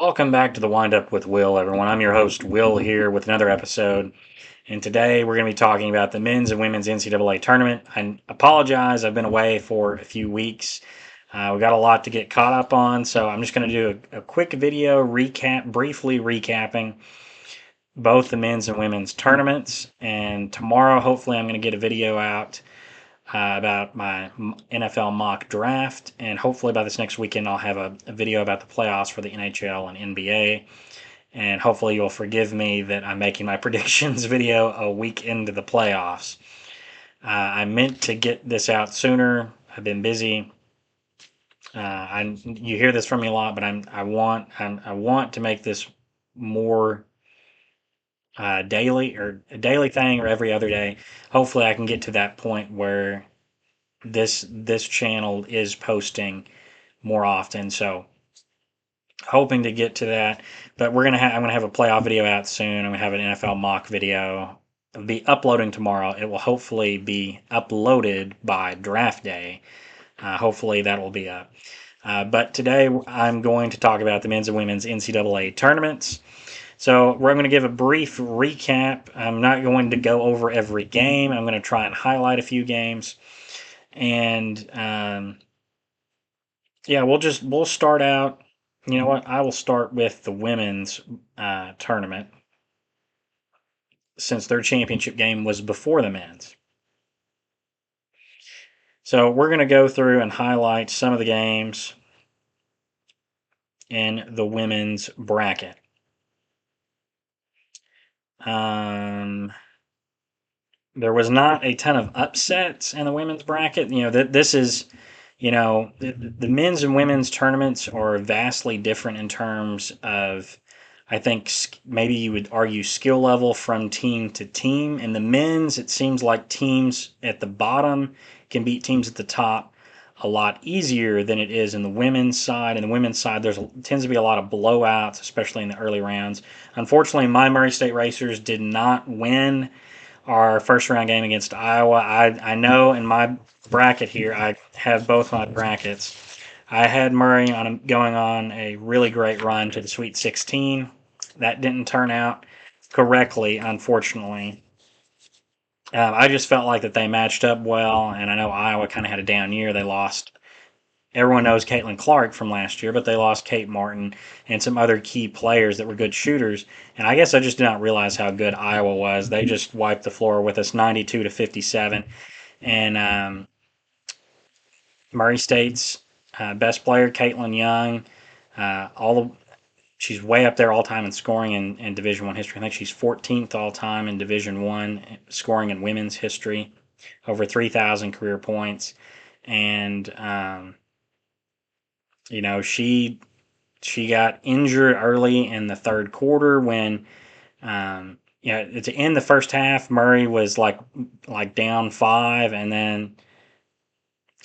Welcome back to the Wind Up with Will, everyone. I'm your host, Will, here with another episode. And today we're going to be talking about the men's and women's NCAA tournament. I apologize, I've been away for a few weeks. We got a lot to get caught up on, so I'm just going to do a quick video briefly recapping both the men's and women's tournaments. And tomorrow, hopefully, I'm going to get a video out about my NFL mock draft. And hopefully, by this next weekend, I'll have a video about the playoffs for the NHL and NBA. And hopefully you'll forgive me that I'm making my predictions video a week into the playoffs. I meant to get this out sooner. I've been busy. You hear this from me a lot, but I want to make this more daily, or a daily thing, or every other day. Hopefully, I can get to that point where this channel is posting more often. So hoping to get to that. But I'm gonna have a playoff video out soon. I'm gonna have an NFL mock video. It'll be uploading tomorrow. It will hopefully be uploaded by draft day. Hopefully that will be up. But today I'm going to talk about the men's and women's NCAA tournaments. So I'm going to give a brief recap. I'm not going to go over every game. I'm going to try and highlight a few games. And yeah, we'll start out. You know what? I will start with the women's tournament since their championship game was before the men's. So we're going to go through and highlight some of the games in the women's bracket. There was not a ton of upsets in the women's bracket. You know, this is, the men's and women's tournaments are vastly different in terms of, I think maybe you would argue skill level from team to team. In the men's, it seems like teams at the bottom can beat teams at the top a lot easier than it is in the women's side. In the women's side, tends to be a lot of blowouts, especially in the early rounds. Unfortunately, my Murray State Racers did not win our first round game against Iowa. I know in my bracket here, I have both my brackets. I had Murray going on a really great run to the Sweet 16. That didn't turn out correctly, unfortunately. I just felt like that they matched up well, and I know Iowa kind of had a down year. They lost. Everyone knows Caitlin Clark from last year, but they lost Kate Martin and some other key players that were good shooters. And I guess I just did not realize how good Iowa was. They just wiped the floor with us, 92-57. And Murray State's best player, Caitlin Young, she's way up there all time in scoring in Division One history. I think she's 14th all time in Division One scoring in women's history, over 3,000 career points, and she got injured early in the third quarter when to end the first half, Murray was like down 5, and then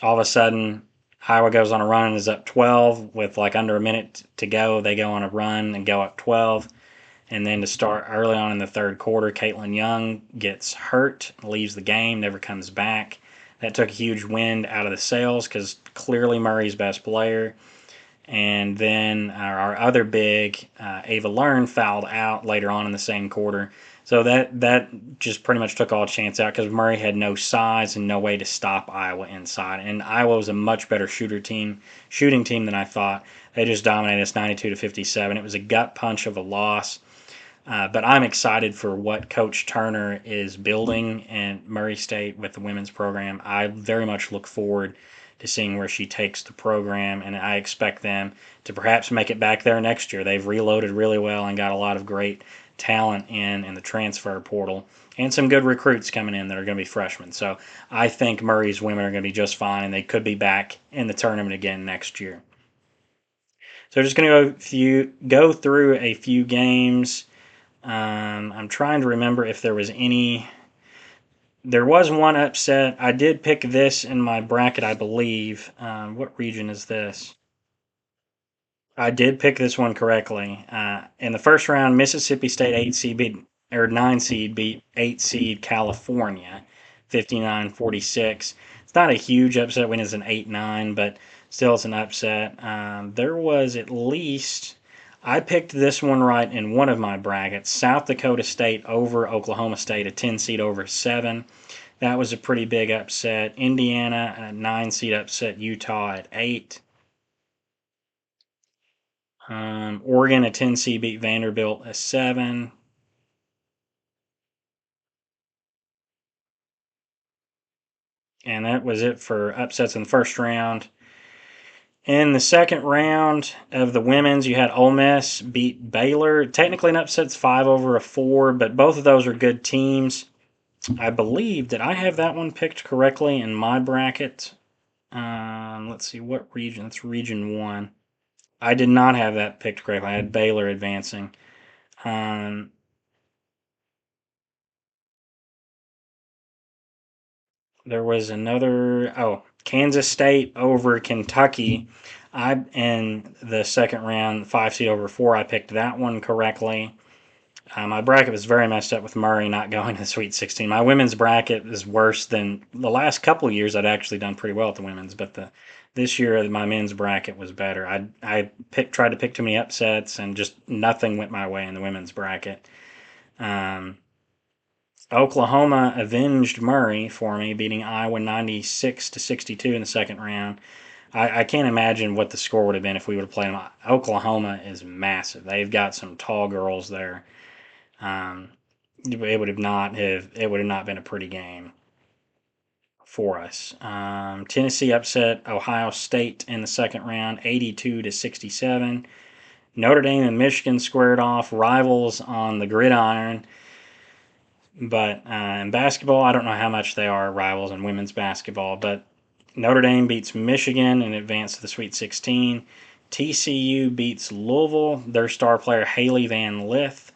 all of a sudden Iowa goes on a run and is up 12 with like under a minute to go. They go on a run and go up 12. And then to start early on in the third quarter, Caitlin Young gets hurt, leaves the game, never comes back. That took a huge wind out of the sails because clearly Murray's best player. And then our other big, Ava Learn, fouled out later on in the same quarter. So that just pretty much took all chance out because Murray had no size and no way to stop Iowa inside. And Iowa was a much better shooting team than I thought. They just dominated us 92-57. It was a gut punch of a loss. But I'm excited for what Coach Turner is building in Murray State with the women's program. I very much look forward to seeing where she takes the program, and I expect them to perhaps make it back there next year. They've reloaded really well and got a lot of great talent in the transfer portal and some good recruits coming in that are going to be freshmen. So I think Murray's women are going to be just fine, and they could be back in the tournament again next year. So I'm just going to go through a few games. I'm trying to remember if there was any. There was one upset. I did pick this in my bracket, I believe. What region is this? I did pick this one correctly. In the first round, Mississippi State 9 seed beat 8 seed California, 59-46. It's not a huge upset when it's an 8-9, but still it's an upset. There was at least I picked this one right in one of my brackets. South Dakota State over Oklahoma State, a 10 seed over 7. That was a pretty big upset. Indiana, a 9 seed upset Utah at 8. Oregon, a 10 seed beat Vanderbilt at 7. And that was it for upsets in the first round. In the second round of the women's, you had Ole Miss beat Baylor. Technically, an upset's 5 over a 4, but both of those are good teams. I believe that I have that one picked correctly in my bracket. Let's see, what region? It's region 1. I did not have that picked correctly. I had Baylor advancing. Um, there was another. Oh, Kansas State over Kentucky. I in the second round, 5 seed over 4. I picked that one correctly. My bracket was very messed up with Murray not going to the Sweet 16. My women's bracket is worse than the last couple of years. I'd actually done pretty well at the women's, but this year my men's bracket was better. Tried to pick too many upsets, and just nothing went my way in the women's bracket. Um, Oklahoma avenged Murray for me, beating Iowa 96-62 in the second round. I can't imagine what the score would have been if we would have played them. Oklahoma is massive. They've got some tall girls there. Um, it would have not been a pretty game for us. Tennessee upset Ohio State in the second round, 82-67. Notre Dame and Michigan squared off, rivals on the gridiron. But in basketball, I don't know how much they are rivals in women's basketball, but Notre Dame beats Michigan and advanced to the Sweet 16. TCU beats Louisville. Their star player Haley Van Lith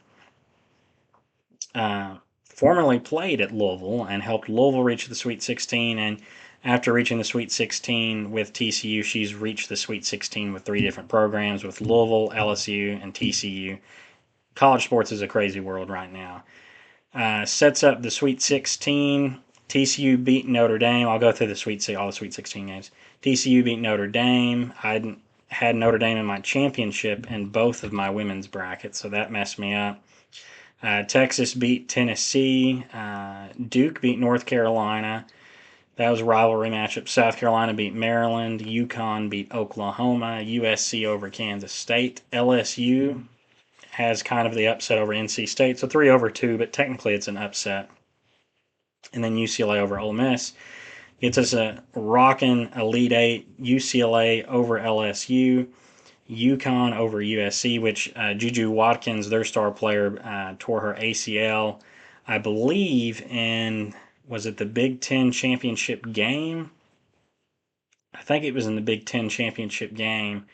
formerly played at Louisville and helped Louisville reach the Sweet 16. And after reaching the Sweet 16 with TCU, she's reached the Sweet 16 with 3 different programs with Louisville, LSU, and TCU. College sports is a crazy world right now. Sets up the Sweet 16. TCU beat Notre Dame. I'll go through all the Sweet 16 games. TCU beat Notre Dame. I had Notre Dame in my championship in both of my women's brackets, so that messed me up. Texas beat Tennessee. Duke beat North Carolina. That was a rivalry matchup. South Carolina beat Maryland. UConn beat Oklahoma. USC over Kansas State. LSU has kind of the upset over NC State. So 3 over 2, but technically it's an upset. And then UCLA over Ole Miss gets us a rocking Elite Eight. UCLA over LSU. UConn over USC, which Juju Watkins, their star player, tore her ACL, I believe, in, was it the Big Ten championship game? I think it was in the Big Ten championship game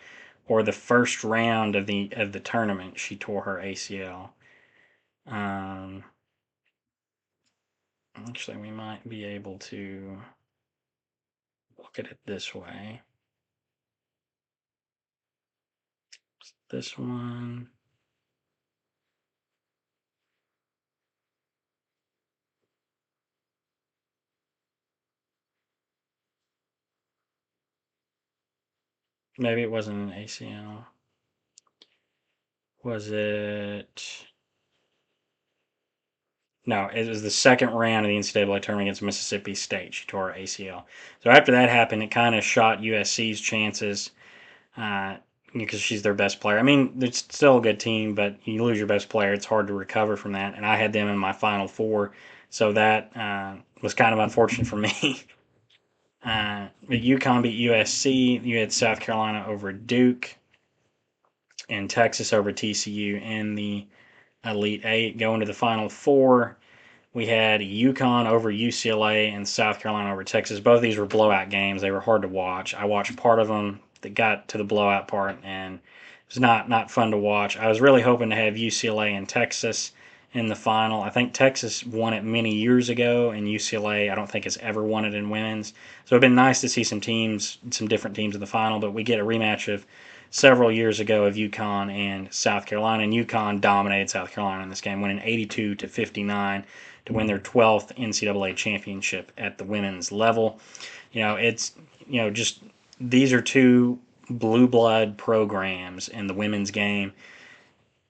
or the first round of the tournament. She tore her ACL. Actually, we might be able to look at it this way. This one. Maybe it wasn't an ACL. Was it? No, it was the second round of the NCAA tournament against Mississippi State. She tore her ACL. So after that happened, it kind of shot USC's chances because she's their best player. I mean, it's still a good team, but you lose your best player, it's hard to recover from that. And I had them in my Final Four, so that was kind of unfortunate for me. But UConn beat USC. You had South Carolina over Duke and Texas over TCU in the Elite Eight. Going to the Final Four, we had UConn over UCLA and South Carolina over Texas. Both of these were blowout games. They were hard to watch. I watched part of them that got to the blowout part, and it was not fun to watch. I was really hoping to have UCLA and Texas in the final. I think Texas won it many years ago, and UCLA I don't think has ever won it in women's. So it'd been nice to see some different teams in the final, but we get a rematch of several years ago of UConn and South Carolina, and UConn dominated South Carolina in this game, winning 82-59 to win their 12th NCAA championship at the women's level. It's just these are two blue blood programs in the women's game.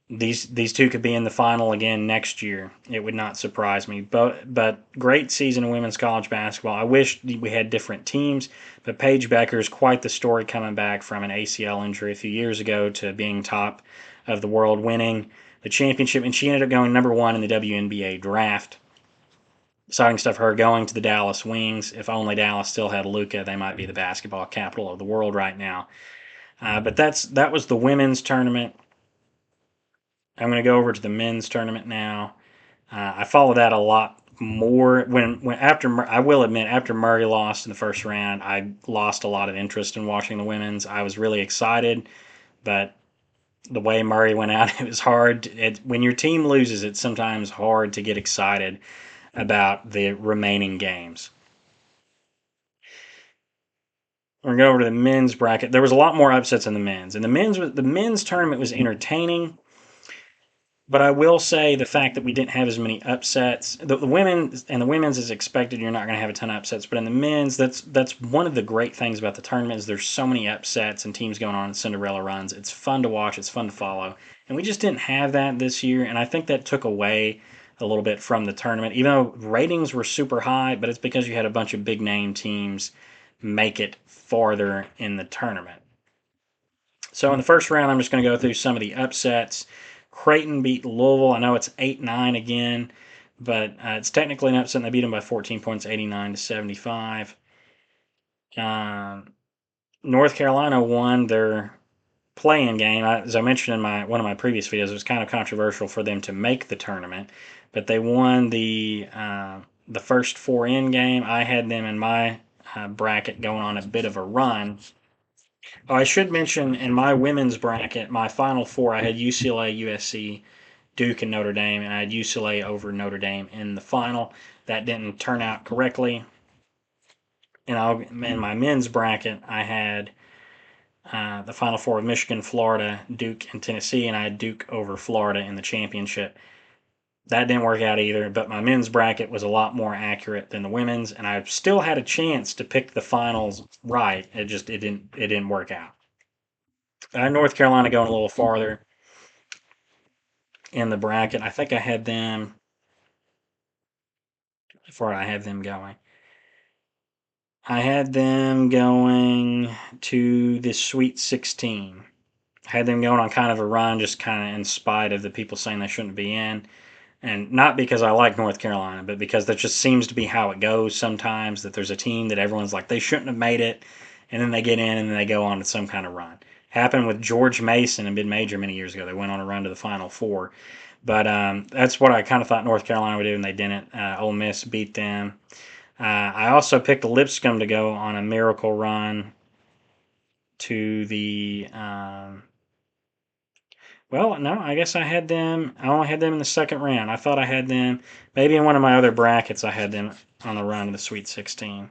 these two could be in the final again next year. It would not surprise me. But great season of women's college basketball. I wish we had different teams, but Paige Becker is quite the story coming back from an ACL injury a few years ago to being top of the world, winning the championship, and she ended up going number one in the WNBA draft. Exciting stuff for her going to the Dallas Wings. If only Dallas still had Luca, they might be the basketball capital of the world right now. But that was the women's tournament. I'm going to go over to the men's tournament now. I follow that a lot more when after I will admit after Murray lost in the first round, I lost a lot of interest in watching the women's. I was really excited, but the way Murray went out, it was hard. When your team loses, it's sometimes hard to get excited about the remaining games. We're going to go over to the men's bracket. There was a lot more upsets in the men's, and the men's tournament was entertaining. But I will say the fact that we didn't have as many upsets, the women and the women's is expected. You're not going to have a ton of upsets, but in the men's, that's one of the great things about the tournament is there's so many upsets and teams going on Cinderella runs. It's fun to watch. It's fun to follow, and we just didn't have that this year. And I think that took away a little bit from the tournament, even though ratings were super high. But it's because you had a bunch of big name teams make it farther in the tournament. So in the first round, I'm just going to go through some of the upsets. Creighton beat Louisville. I know it's 8-9 again, but it's technically an upset. And they beat them by 14 points, 89-75. Um, North Carolina won their play-in game. As I mentioned in one of my previous videos, it was kind of controversial for them to make the tournament, but they won the first four in game. I had them in my bracket going on a bit of a run. Oh, I should mention in my women's bracket, my final four, I had UCLA, USC, Duke, and Notre Dame, and I had UCLA over Notre Dame in the final. That didn't turn out correctly. In my men's bracket, I had the final four of Michigan, Florida, Duke, and Tennessee, and I had Duke over Florida in the championship. That didn't work out either, but my men's bracket was a lot more accurate than the women's, and I still had a chance to pick the finals right. It didn't work out. North Carolina going a little farther in the bracket. I think I had them before I had them going. I had them going to the Sweet 16. I had them going on kind of a run, just kind of in spite of the people saying they shouldn't be in. And not because I like North Carolina, but because that just seems to be how it goes sometimes, that there's a team that everyone's like, they shouldn't have made it, and then they get in and then they go on to some kind of run. Happened with George Mason in mid-major many years ago. They went on a run to the Final Four. But that's what I kind of thought North Carolina would do, and they didn't. Ole Miss beat them. I also picked Lipscomb to go on a miracle run to the. Well, no, I guess I had them. I only had them in the second round. I thought I had them. Maybe in one of my other brackets, I had them on the run to the Sweet 16.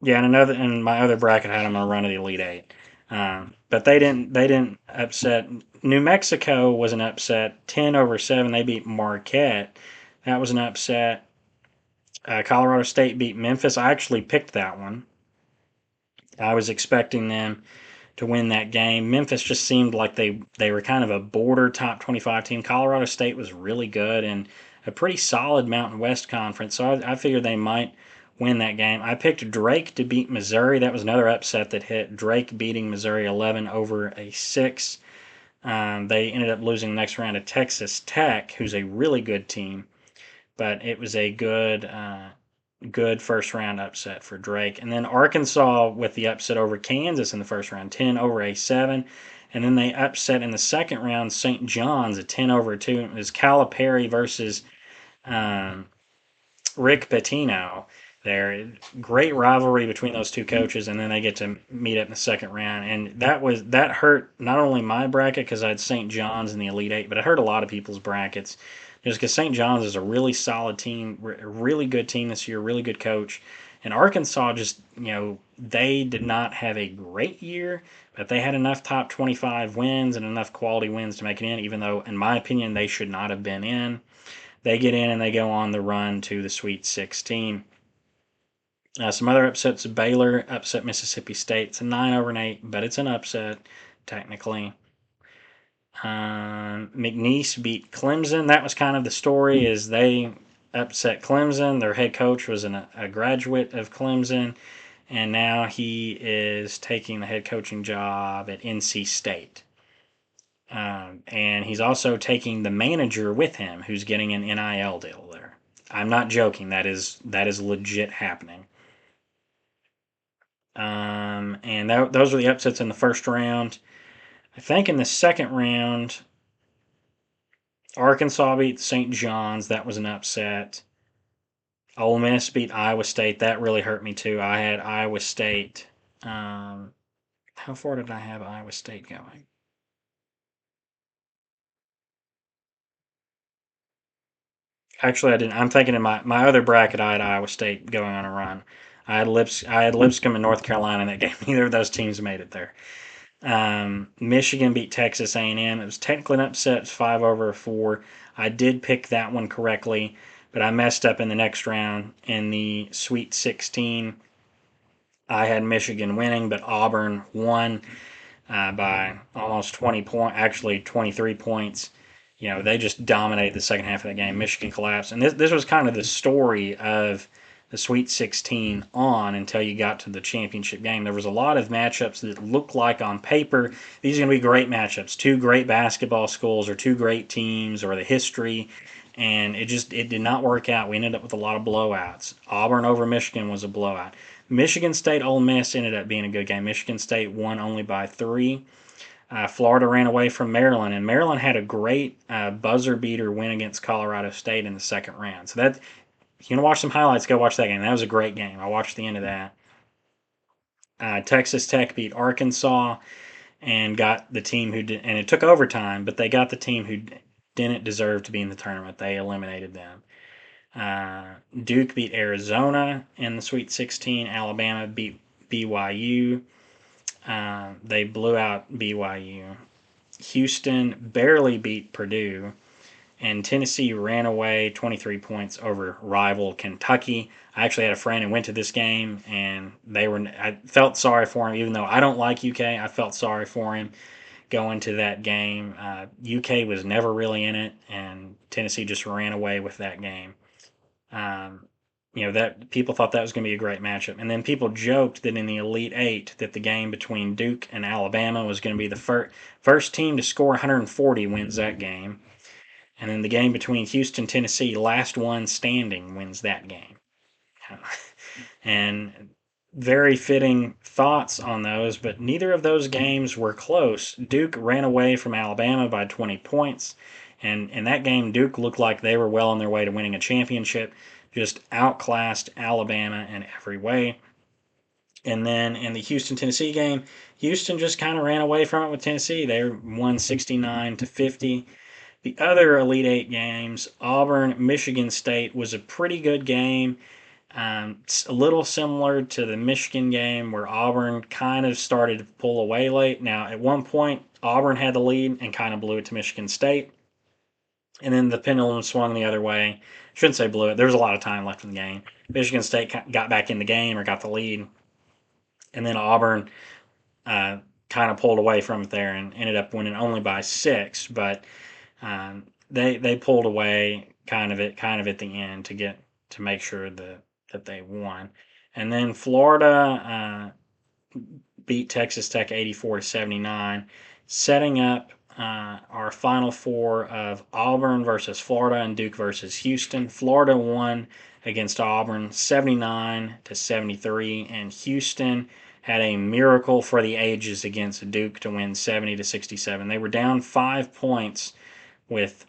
Yeah, and in my other bracket, I had them on a run to the Elite Eight. But they didn't. They didn't upset. New Mexico was an upset. 10-7. They beat Marquette. That was an upset. Colorado State beat Memphis. I actually picked that one. I was expecting them to win that game. Memphis just seemed like they were kind of a border top 25 team. Colorado State was really good and a pretty solid Mountain West conference, so I figured they might win that game. I picked Drake to beat Missouri. That was another upset that hit. Drake beating Missouri 11 over a 6. They ended up losing the next round to Texas Tech, who's a really good team, but it was a good first round upset for Drake. And then Arkansas with the upset over Kansas in the first round, 10 over a 7. And then they upset in the second round St. John's at 10 over 2. It was Calipari versus um, Rick Pitino there. Great rivalry between those two coaches, and then they get to meet up in the second round. And that hurt not only my bracket because I had St. John's in the Elite Eight, but it hurt a lot of people's brackets. Just because St. John's is a really solid team, a really good team this year, really good coach. And Arkansas just, they did not have a great year, but they had enough top 25 wins and enough quality wins to make it in, even though, in my opinion, they should not have been in. They get in and they go on the run to the Sweet 16. Some other upsets: Baylor upset Mississippi State. It's a 9 over an 8, but it's an upset technically. McNeese beat Clemson. That was kind of the story. Is they upset Clemson. Their head coach was a graduate of Clemson, and now he is taking the head coaching job at NC State. And he's also taking the manager with him, who's getting an NIL deal there. I'm not joking. That is legit happening. And those are the upsets in the first round. I think in the second round, Arkansas beat St. John's. That was an upset. Ole Miss beat Iowa State. That really hurt me too. I had Iowa State. How far did I have Iowa State going? Actually, I didn't. I'm thinking in my other bracket, I had Iowa State going on a run. I had Lipscomb and North Carolina in that game. Neither of those teams made it there. Michigan beat Texas A&M. It was technically an upset, 5-4. I did pick that one correctly, but I messed up in the next round in the Sweet 16. I had Michigan winning, but Auburn won by almost 20 points, actually 23 points. They just dominated the second half of the game. Michigan collapsed, and this was kind of the story of the Sweet 16 on until you got to the championship game. There was a lot of matchups that looked like on paper these are going to be great matchups, two great basketball schools or two great teams or the history, and it did not work out. We ended up with a lot of blowouts. Auburn over Michigan was a blowout. Michigan State Ole Miss ended up being a good game. Michigan State won only by 3. Florida ran away from Maryland, and Maryland had a great buzzer beater win against Colorado State in the second round. So that if you want to watch some highlights, go watch that game. That was a great game. I watched the end of that. Texas Tech beat Arkansas and got the team who did, and it took overtime, but they got the team who didn't deserve to be in the tournament. They eliminated them. Duke beat Arizona in the Sweet 16. Alabama beat BYU. They blew out BYU. Houston barely beat Purdue, and Tennessee ran away 23 points over rival Kentucky. I actually had a friend who went to this game, and I felt sorry for him, even though I don't like UK. I felt sorry for him going to that game. UK was never really in it, and Tennessee just ran away with that game. Um, that people thought that was going to be a great matchup, and then people joked that in the Elite Eight that the game between Duke and Alabama was going to be the first team to score 140 wins that game, and then the game between Houston, Tennessee, last one standing wins that game. And very fitting thoughts on those, but neither of those games were close. Duke ran away from Alabama by 20 points, and in that game, Duke looked like they were well on their way to winning a championship, just outclassed Alabama in every way. And then in the Houston Tennessee game, Houston just kind of ran away from it with Tennessee. They won 69-50. The other Elite Eight games, Auburn, Michigan State was a pretty good game. It's a little similar to the Michigan game where Auburn kind of started to pull away late. Now, at one point, Auburn had the lead and kind of blew it to Michigan State. And then the pendulum swung the other way. Shouldn't say blew it. There was a lot of time left in the game. Michigan State got back in the game or got the lead. And then Auburn kind of pulled away from it there and ended up winning only by 6. But they pulled away kind of at the end to make sure that they won. And then Florida beat Texas Tech 84-79, setting up our Final Four of Auburn versus Florida and Duke versus Houston. Florida won against Auburn 79-73, and Houston had a miracle for the ages against Duke to win 70-67. They were down 5 points with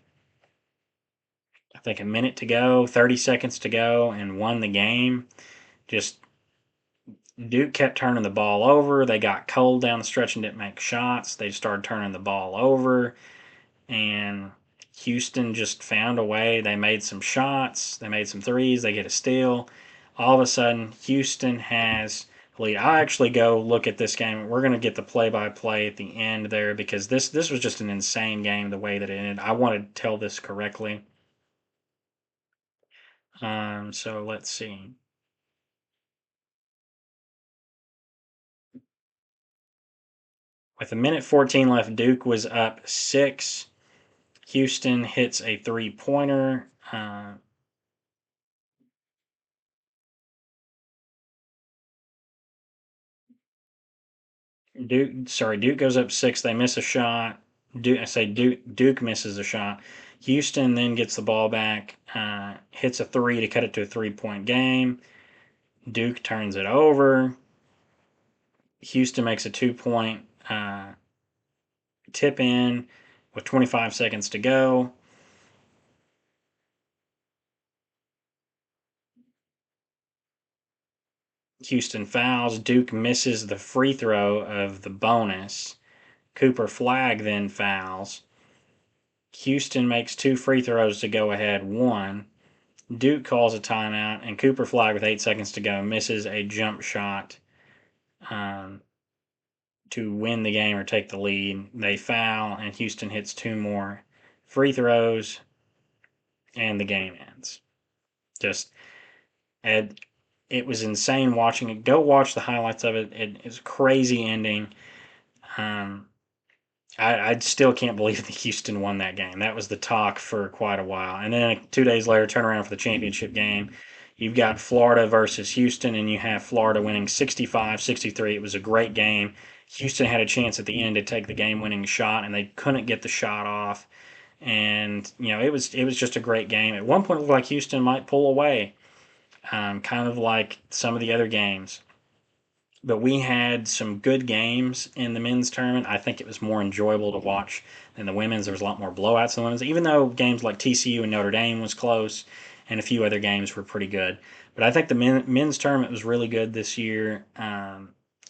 I think a minute to go, 30 seconds to go, and won the game. Just Duke kept turning the ball over. They got cold down the stretch and didn't make shots. They started turning the ball over, and Houston just found a way. They made some shots. They made some threes. They get a steal. All of a sudden, Houston has the lead. I'll actually go look at this game. We're going to get the play-by-play at the end there because this was just an insane game the way that it ended. I want to tell this correctly. So let's see. With a minute 14 left, Duke was up 6. Houston hits a three-pointer. Duke goes up 6. They miss a shot. Duke misses a shot. Houston then gets the ball back, hits a three to cut it to a 3-point game. Duke turns it over. Houston makes a 2-point tip in with 25 seconds to go. Houston fouls. Duke misses the free throw of the bonus. Cooper Flagg then fouls. Houston makes 2 free throws to go ahead 1. Duke calls a timeout, and Cooper Flagg, with 8 seconds to go, misses a jump shot um, to win the game or take the lead. They foul, and Houston hits 2 more free throws, and the game ends. Just, it was insane watching it. Go watch the highlights of it. It's a crazy ending. Um, I still can't believe that Houston won that game. That was the talk for quite a while. And then 2 days later, turn around for the championship game. You've got Florida versus Houston, and you have Florida winning 65-63. It was a great game. Houston had a chance at the end to take the game-winning shot, and they couldn't get the shot off. And it was just a great game. At one point, it looked like Houston might pull away, kind of like some of the other games. But we had some good games in the men's tournament. I think it was more enjoyable to watch than the women's. There was a lot more blowouts in the women's, even though games like TCU and Notre Dame was close, and a few other games were pretty good. But I think the men's tournament was really good this year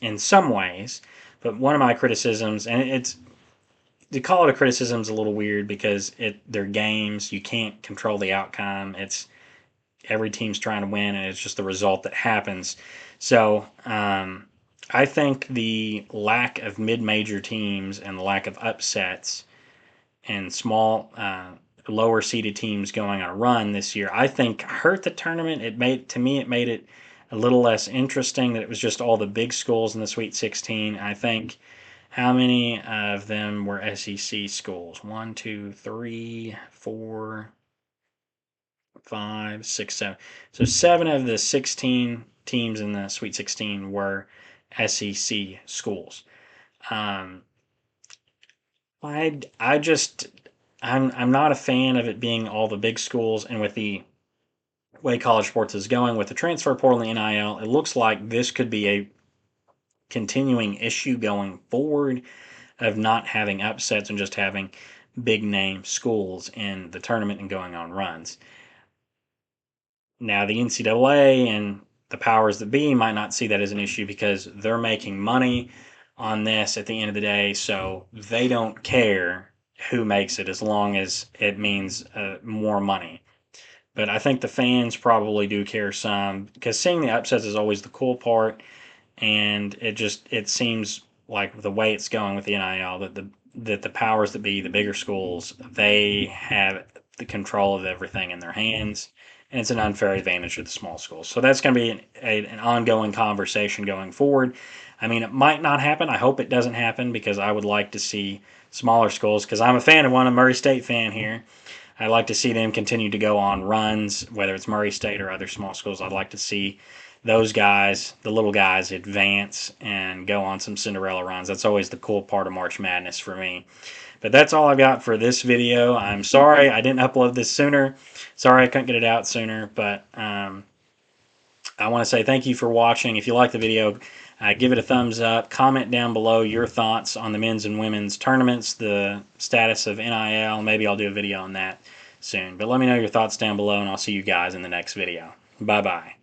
in some ways. But one of my criticisms, and it's to call it a criticism is a little weird because they're games. You can't control the outcome. It's every team's trying to win, and it's just the result that happens. So I think the lack of mid-major teams and the lack of upsets and small, lower-seeded teams going on a run this year, I think hurt the tournament. It made it a little less interesting that it was just all the big schools in the Sweet 16. I think how many of them were SEC schools? One, two, three, four, 5, 6, 7. So 7 of the 16 teams in the Sweet 16 were SEC schools. Um, I just I'm not a fan of it being all the big schools, and with the way college sports is going with the transfer portal and the NIL, it looks like this could be a continuing issue going forward of not having upsets and just having big name schools in the tournament and going on runs. Now, the NCAA and the powers that be might not see that as an issue because they're making money on this at the end of the day, so they don't care who makes it as long as it means more money. But I think the fans probably do care some because seeing the upsets is always the cool part, and it seems like the way it's going with the NIL that the powers that be, the bigger schools, they have the control of everything in their hands, and it's an unfair advantage to the small schools. So that's going to be an ongoing conversation going forward. I mean, it might not happen. I hope it doesn't happen because I would like to see smaller schools because I'm a fan of one, a Murray State fan here. I'd like to see them continue to go on runs, whether it's Murray State or other small schools. I'd like to see those guys, the little guys, advance and go on some Cinderella runs. That's always the cool part of March Madness for me. But that's all I've got for this video. I'm sorry I didn't upload this sooner. Sorry I couldn't get it out sooner. But I want to say thank you for watching. If you like the video, give it a thumbs up. Comment down below your thoughts on the men's and women's tournaments, the status of NIL. Maybe I'll do a video on that soon. But let me know your thoughts down below, and I'll see you guys in the next video. Bye-bye.